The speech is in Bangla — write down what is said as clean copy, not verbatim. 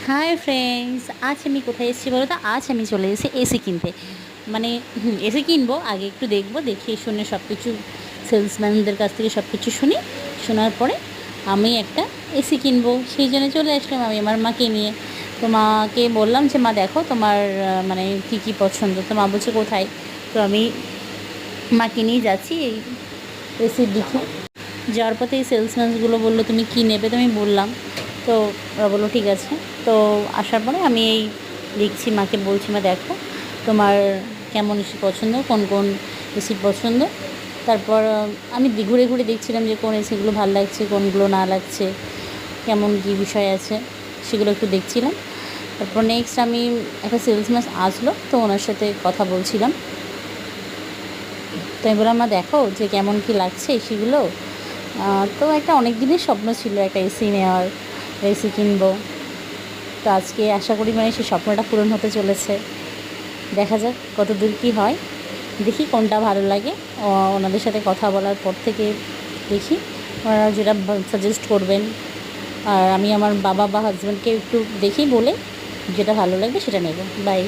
হাই ফ্রেন্ডস, আজ আমি কোথায় এসেছি বলো তো? আজ আমি চলে এসেছি এসি কিনতে। মানে এসি কিনবো, আগে একটু দেখবো, দেখে শুনে সব কিছু সেলসম্যানদের কাছ থেকে সব কিছু শুনি। শোনার পরে আমি একটা এসি কিনবো, সেই জন্য চলে আসলাম আমি আমার মাকে নিয়ে। তো মাকে বললাম যে মা দেখো তোমার মানে কী কী পছন্দ। তো মা বলছে কোথায়? তো আমি মাকে নিয়ে যাচ্ছি এই এসির দিকে। যাওয়ার পথে এই সেলসম্যানগুলো বললো তুমি কী নেবে? তো আমি বললাম। তো ওরা বললো ঠিক আছে। তো আসার পরে আমি এই দেখছি, মাকে বলছি মা দেখো তোমার কেমন এসি পছন্দ, কোন কোন এসি পছন্দ। তারপর আমি ঘুরে ঘুরে দেখছিলাম যে কোন এসিগুলো ভালো লাগছে, কোনগুলো না লাগছে, কেমন কী বিষয় আছে সেগুলো একটু দেখছিলাম। তারপর নেক্সট আমি একটা সেলসম্যান আসলো, তো ওনার সাথে কথা বলছিলাম। তো আমি বললাম মা দেখো যে কেমন কী লাগছে এসিগুলো। তো একটা অনেক দিনের স্বপ্ন ছিল একটা এসি নেওয়ার, এসি কিনবো। তো আজকে আশা করি মানে সেই স্বপ্নটা পূরণ হতে চলেছে। দেখা যাক কত দূর কী হয়, দেখি কোনটা ভালো লাগে। ওনাদের সাথে কথা বলার পর থেকে দেখি ওনারা যেটা সাজেস্ট করবেন। আর আমি আমার বাবা বা হাজব্যান্ডকে একটু দেখি বলে যেটা ভালো লাগবে সেটা নেব। বাই।